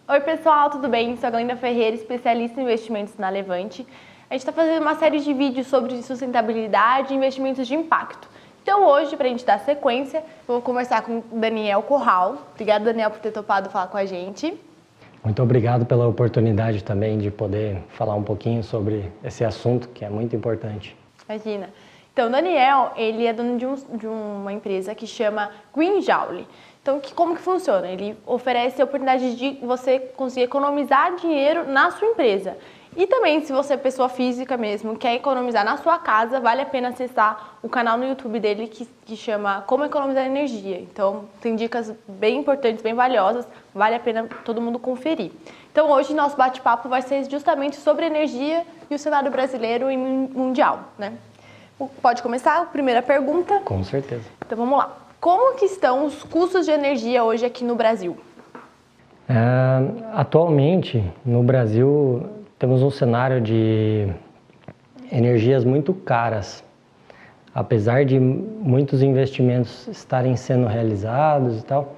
Oi pessoal, tudo bem? Sou a Glenda Ferreira, especialista em investimentos na Levante. A gente está fazendo uma série de vídeos sobre sustentabilidade e investimentos de impacto. Então hoje, para a gente dar sequência, eu vou conversar com o Daniel Corral. Obrigada, Daniel, por ter topado falar com a gente. Muito obrigado pela oportunidade também de poder falar um pouquinho sobre esse assunto que é muito importante. Imagina. Então, o Daniel, ele é dono de uma empresa que chama Green Joule. Então, como que funciona? Ele oferece a oportunidade de você conseguir economizar dinheiro na sua empresa. E também, se você é pessoa física mesmo, quer economizar na sua casa, vale a pena acessar o canal no YouTube dele que chama Como Economizar Energia. Então, tem dicas bem importantes, bem valiosas, vale a pena todo mundo conferir. Então, hoje nosso bate-papo vai ser justamente sobre energia e o cenário brasileiro e mundial, né? Pode começar? A primeira pergunta. Com certeza. Então, vamos lá. Como que estão os custos de energia hoje aqui no Brasil? Atualmente, no Brasil, temos um cenário de energias muito caras. Apesar de muitos investimentos estarem sendo realizados e tal,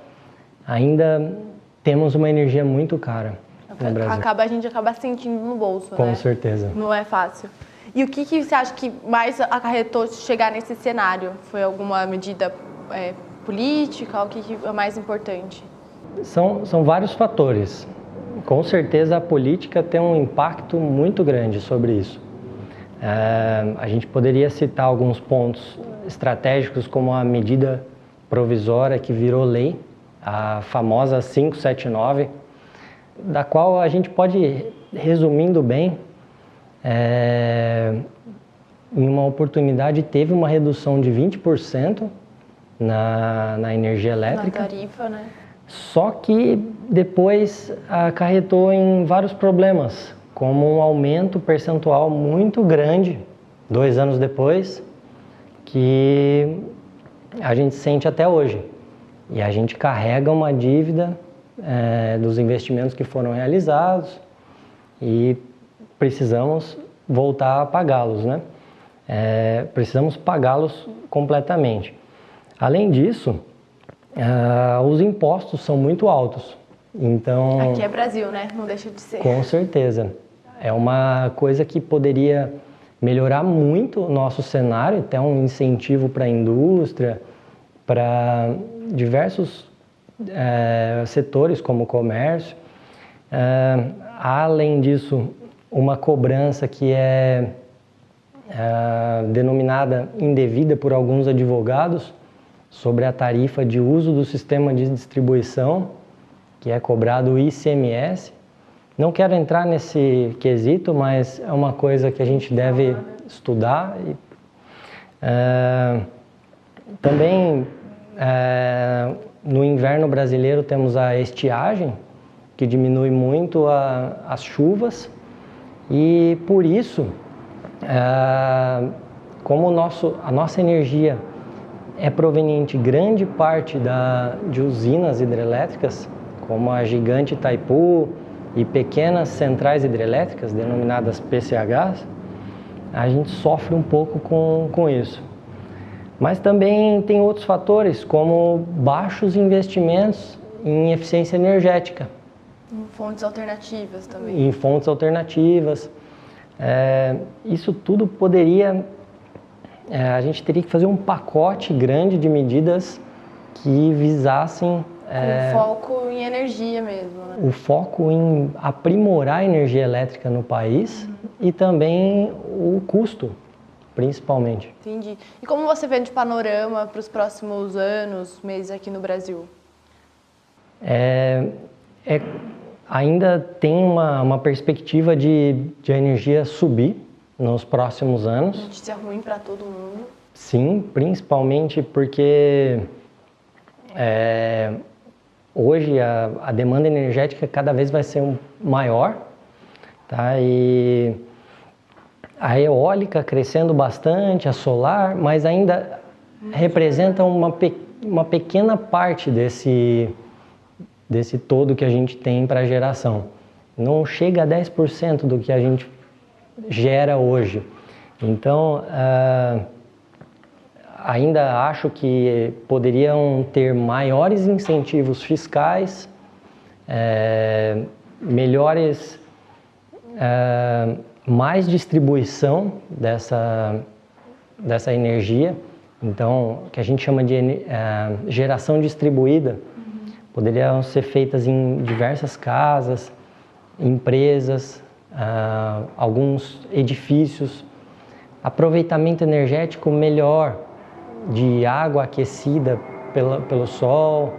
ainda temos uma energia muito cara no Brasil. A gente acaba sentindo no bolso, né? Com certeza. Não é fácil. E o que você acha que mais acarretou chegar nesse cenário? Foi alguma medida política? O que é mais importante? São vários fatores. Com certeza a política tem um impacto muito grande sobre isso. A gente poderia citar alguns pontos estratégicos, como a medida provisória que virou lei, a famosa 579, da qual a gente pode, resumindo bem, em uma oportunidade teve uma redução de 20% na energia elétrica. Na tarifa, né? Só que depois acarretou em vários problemas, como um aumento percentual muito grande, 2 anos depois, que a gente sente até hoje. E a gente carrega uma dívida dos investimentos que foram realizados e precisamos voltar a pagá-los, né? Precisamos pagá-los completamente. Além disso, os impostos são muito altos. Então, aqui é Brasil, né? Não deixa de ser. Com certeza. É uma coisa que poderia melhorar muito o nosso cenário, até um incentivo para a indústria, para diversos setores como o comércio. Além disso, uma cobrança que é denominada indevida por alguns advogados sobre a tarifa de uso do sistema de distribuição, que é cobrado o ICMS. Não quero entrar nesse quesito, mas é uma coisa que a gente deve estudar. Também, no inverno brasileiro, temos a estiagem, que diminui muito as chuvas, e por isso, como a nossa energia é proveniente grande parte de usinas hidrelétricas, como a gigante Itaipu e pequenas centrais hidrelétricas, denominadas PCHs, a gente sofre um pouco com isso. Mas também tem outros fatores, como baixos investimentos em eficiência energética. Em fontes alternativas também. Em fontes alternativas. Isso tudo poderia... a gente teria que fazer um pacote grande de medidas que visassem... Com foco em energia mesmo, né? O foco em aprimorar a energia elétrica no país e também o custo, principalmente. Entendi. E como você vê de panorama para os próximos anos, meses aqui no Brasil? Ainda tem uma perspectiva de a energia subir nos próximos anos. Notícia ruim para todo mundo. Sim, principalmente porque hoje a demanda energética cada vez vai ser maior, tá? E a eólica crescendo bastante, a solar, mas ainda representa uma pequena parte desse todo que a gente tem para geração. Não chega a 10% do que a gente gera hoje. Então, ainda acho que poderiam ter maiores incentivos fiscais mais distribuição dessa energia, então, que a gente chama de geração distribuída, poderiam ser feitas em diversas casas, empresas, alguns edifícios, aproveitamento energético melhor de água aquecida pelo sol,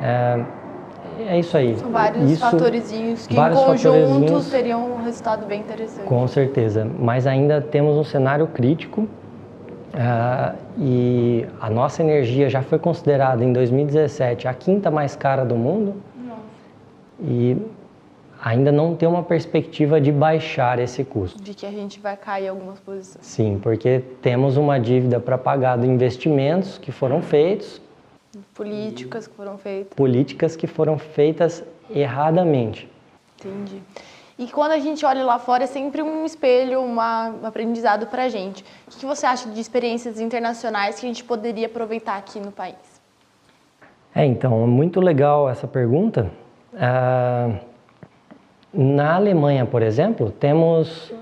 é isso aí. São vários fatorzinhos que em conjunto teriam um resultado bem interessante. Com certeza, mas ainda temos um cenário crítico e a nossa energia já foi considerada em 2017 a quinta mais cara do mundo. Nossa. E ainda não tem uma perspectiva de baixar esse custo. De que a gente vai cair em algumas posições. Sim, porque temos uma dívida para pagar de investimentos que foram feitos. Políticas que foram feitas. Políticas que foram feitas erradamente. Entendi. E quando a gente olha lá fora, é sempre um espelho, um aprendizado para a gente. O que você acha de experiências internacionais que a gente poderia aproveitar aqui no país? Então, muito legal essa pergunta. Na Alemanha, por exemplo, temos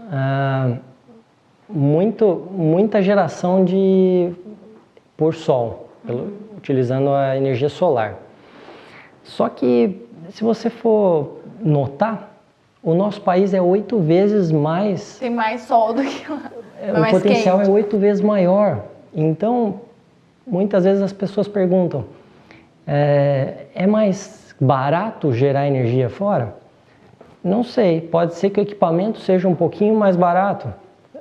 muita geração por sol, utilizando a energia solar. Só que, se você for notar, o nosso país é 8 vezes mais... Tem mais sol do que lá. O potencial quente. É 8 vezes maior. Então, muitas vezes as pessoas perguntam, é mais barato gerar energia fora? Não sei, pode ser que o equipamento seja um pouquinho mais barato,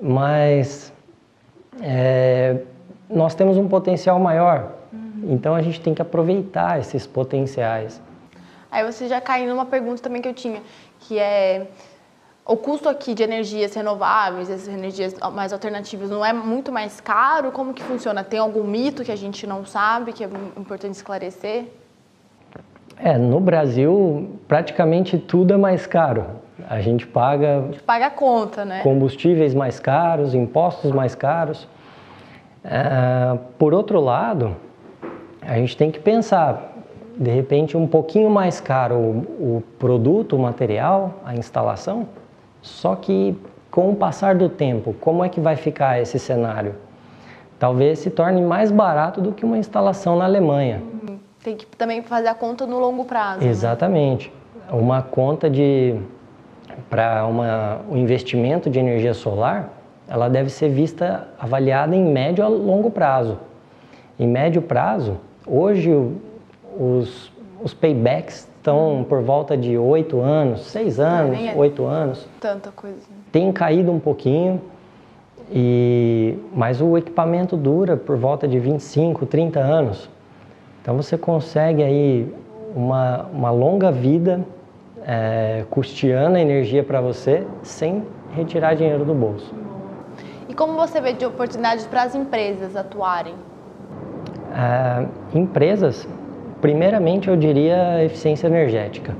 mas nós temos um potencial maior. Então a gente tem que aproveitar esses potenciais. Aí você já caiu numa pergunta também que eu tinha, que é o custo aqui de energias renováveis, essas energias mais alternativas, não é muito mais caro? Como que funciona? Tem algum mito que a gente não sabe, que é importante esclarecer? No Brasil, praticamente tudo é mais caro. A gente paga a conta, né? Combustíveis mais caros, impostos mais caros. Por outro lado, a gente tem que pensar, de repente, um pouquinho mais caro o produto, o material, a instalação, só que com o passar do tempo, como é que vai ficar esse cenário? Talvez se torne mais barato do que uma instalação na Alemanha. Tem que também fazer a conta no longo prazo. Exatamente. Né? Uma conta para um investimento de energia solar, ela deve ser avaliada em médio a longo prazo. Em médio prazo, hoje os paybacks estão por volta de 8 anos, 6 anos, 8 anos. Tanta coisa. Tem caído um pouquinho, mas o equipamento dura por volta de 25, 30 anos. Então você consegue aí uma longa vida custeando a energia para você sem retirar dinheiro do bolso. E como você vê de oportunidades para as empresas atuarem? Empresas, primeiramente eu diria eficiência energética.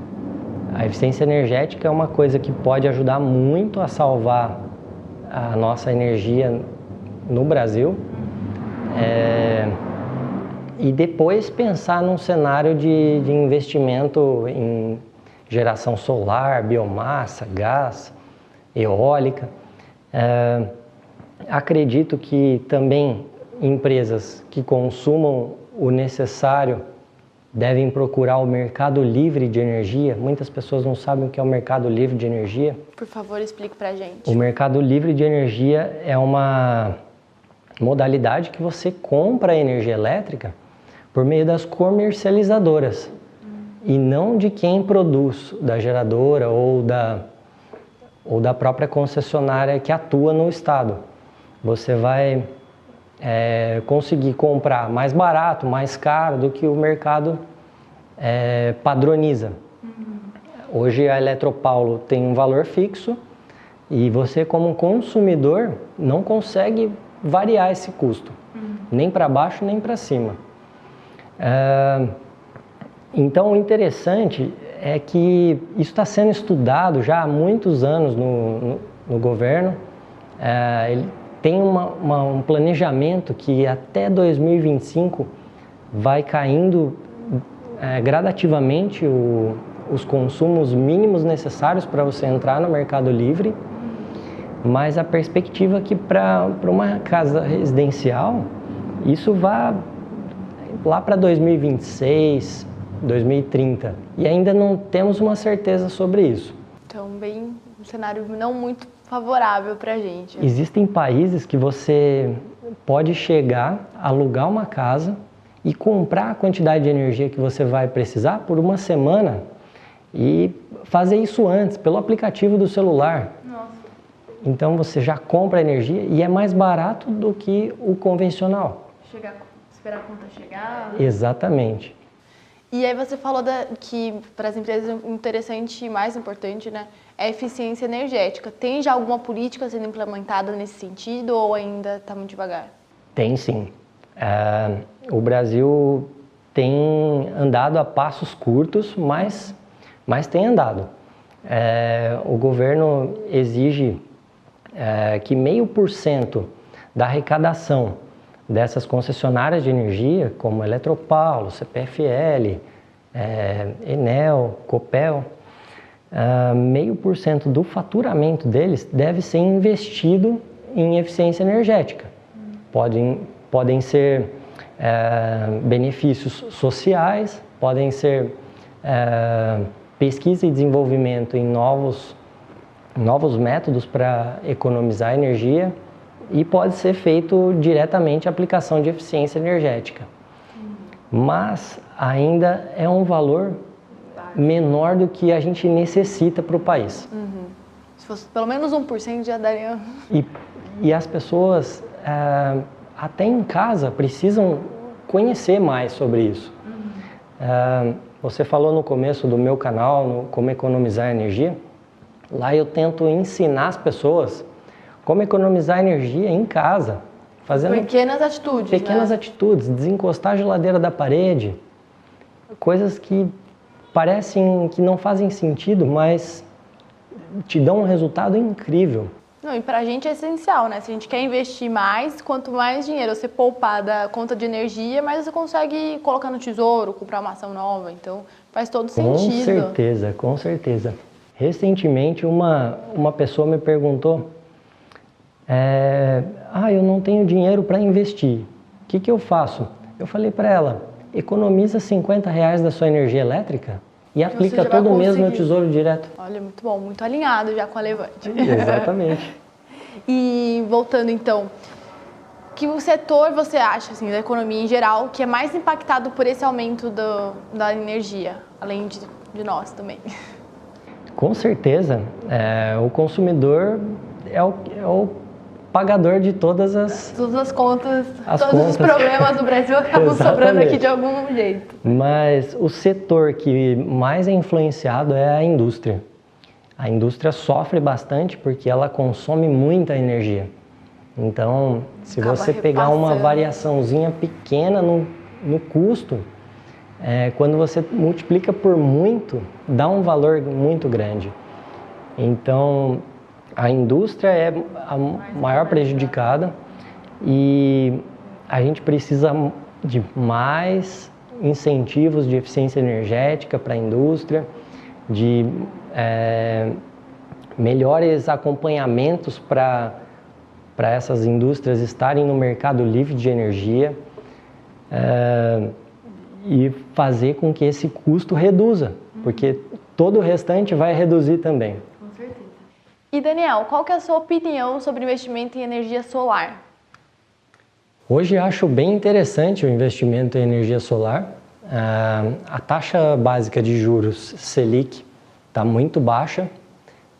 A eficiência energética é uma coisa que pode ajudar muito a salvar a nossa energia no Brasil. E depois pensar num cenário de investimento em geração solar, biomassa, gás, eólica. Acredito que também empresas que consumam o necessário devem procurar o mercado livre de energia. Muitas pessoas não sabem o que é o mercado livre de energia. Por favor, explique pra gente. O mercado livre de energia é uma modalidade que você compra energia elétrica por meio das comercializadoras e não de quem produz, da geradora ou da própria concessionária que atua no estado. Você vai conseguir comprar mais barato, mais caro do que o mercado padroniza. Hoje a Eletropaulo tem um valor fixo e você, como consumidor, não consegue variar esse custo, nem para baixo nem para cima. Então o interessante é que isso está sendo estudado já há muitos anos no governo. Ele tem um planejamento que até 2025 vai caindo gradativamente o os consumos mínimos necessários para você entrar no Mercado Livre, mas a perspectiva é que para uma casa residencial, isso vá lá para 2026, 2030, e ainda não temos uma certeza sobre isso. Então, bem, um cenário não muito favorável para a gente. Existem países que você pode chegar, alugar uma casa e comprar a quantidade de energia que você vai precisar por uma semana e fazer isso antes, pelo aplicativo do celular. Nossa. Então você já compra energia e é mais barato do que o convencional. Esperar a conta chegar. Exatamente. E aí você falou que para as empresas o interessante e mais importante, né, é a eficiência energética. Tem já alguma política sendo implementada nesse sentido ou ainda está muito devagar? Tem sim. O Brasil tem andado a passos curtos, mas tem andado. O governo exige que 0,5% da arrecadação dessas concessionárias de energia, como Eletropaulo, CPFL, Enel, Copel, 0,5% do faturamento deles deve ser investido em eficiência energética. Podem ser benefícios sociais, podem ser pesquisa e desenvolvimento em novos métodos para economizar energia, e pode ser feito diretamente a aplicação de eficiência energética. Mas ainda é um valor menor do que a gente necessita para o país. Uhum. Se fosse pelo menos 1% já daria... E as pessoas, até em casa, precisam conhecer mais sobre isso. Você falou no começo do meu canal, no Como Economizar Energia. Lá eu tento ensinar as pessoas como economizar energia em casa, fazendo pequenas atitudes. Pequenas atitudes, desencostar a geladeira da parede, coisas que parecem que não fazem sentido, mas te dão um resultado incrível. Não, e pra gente é essencial, né? Se a gente quer investir mais, quanto mais dinheiro você poupar da conta de energia, mais você consegue colocar no tesouro, comprar uma ação nova. Então, faz todo sentido. Com certeza. Recentemente, uma pessoa me perguntou: eu não tenho dinheiro para investir, o que eu faço? Eu falei para ela: economiza R$50 da sua energia elétrica e aplica todo mês no Tesouro Direto. Olha, muito bom, muito alinhado já com a Levante. Exatamente. E voltando então, que setor você acha, assim, da economia em geral, que é mais impactado por esse aumento da energia, além de nós também? Com certeza, o consumidor é o pagador de todas as contas. Os problemas do Brasil acabam sobrando aqui de algum jeito. Mas o setor que mais é influenciado é a indústria. A indústria sofre bastante porque ela consome muita energia. Então, se você pegar uma variaçãozinha pequena no custo, quando você multiplica por muito, dá um valor muito grande. Então, a indústria é a maior prejudicada e a gente precisa de mais incentivos de eficiência energética para a indústria, de melhores acompanhamentos para essas indústrias estarem no mercado livre de energia e fazer com que esse custo reduza, porque todo o restante vai reduzir também. E Daniel, qual que é a sua opinião sobre investimento em energia solar? Hoje acho bem interessante o investimento em energia solar. A taxa básica de juros Selic está muito baixa,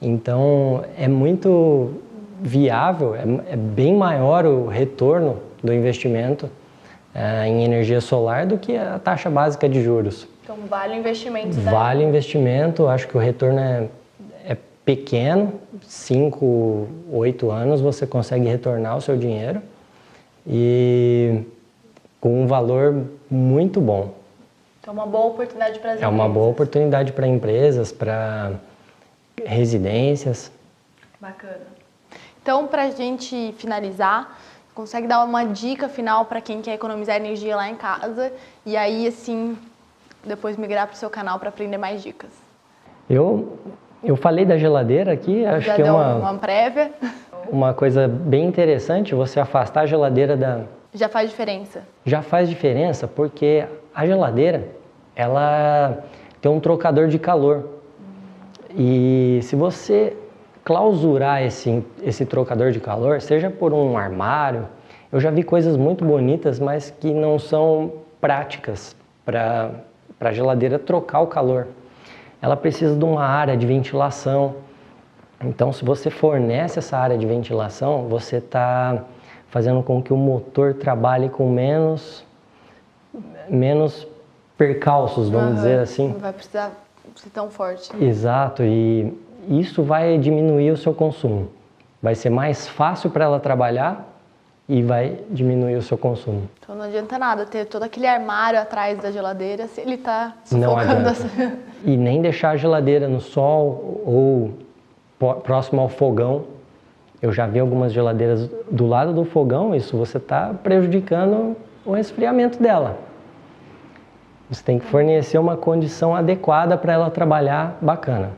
então é muito viável, é bem maior o retorno do investimento em energia solar do que a taxa básica de juros. Então vale o investimento? Vale o investimento, acho que o retorno é pequeno, 5, 8 anos você consegue retornar o seu dinheiro e com um valor muito bom. Então é uma boa oportunidade para as empresas. É uma boa oportunidade para empresas, para residências. Bacana. Então, para a gente finalizar, consegue dar uma dica final para quem quer economizar energia lá em casa e aí, assim, depois migrar para o seu canal para aprender mais dicas? Eu falei da geladeira aqui, acho Já que é deu uma prévia. uma coisa bem interessante, você afastar a geladeira da... Já faz diferença. Já faz diferença porque a geladeira, ela tem um trocador de calor. E se você clausurar esse trocador de calor, seja por um armário, eu já vi coisas muito bonitas, mas que não são práticas para a geladeira trocar o calor. Ela precisa de uma área de ventilação. Então, se você fornece essa área de ventilação, você está fazendo com que o motor trabalhe com menos percalços, vamos dizer assim. Não vai precisar ser tão forte. Exato, e isso vai diminuir o seu consumo. Vai ser mais fácil para ela trabalhar e vai diminuir o seu consumo. Então não adianta nada ter todo aquele armário atrás da geladeira se ele está Não sufocando. adianta. E nem deixar a geladeira no sol ou próximo ao fogão. Eu já vi algumas geladeiras do lado do fogão, isso você está prejudicando o resfriamento dela. Você tem que fornecer uma condição adequada para ela trabalhar bacana.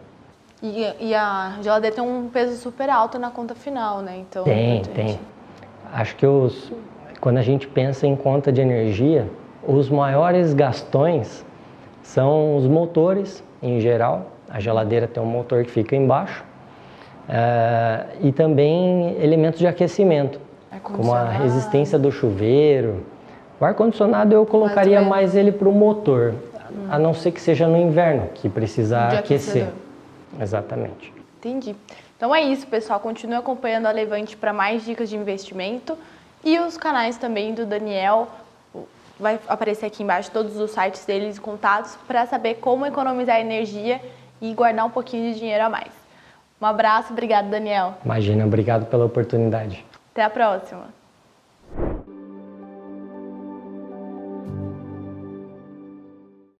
E a geladeira tem um peso super alto na conta final, né? Então, Tem. Acho que quando a gente pensa em conta de energia, os maiores gastões são os motores, em geral. A geladeira tem um motor que fica embaixo. E também elementos de aquecimento, como a resistência do chuveiro. O ar-condicionado eu colocaria mais ele para o motor, a não ser que seja no inverno, que precisa aquecer. Exatamente. Entendi. Então é isso, pessoal. Continue acompanhando a Levante para mais dicas de investimento e os canais também do Daniel. Vai aparecer aqui embaixo todos os sites deles e contatos para saber como economizar energia e guardar um pouquinho de dinheiro a mais. Um abraço, obrigado, Daniel. Imagina, obrigado pela oportunidade. Até a próxima.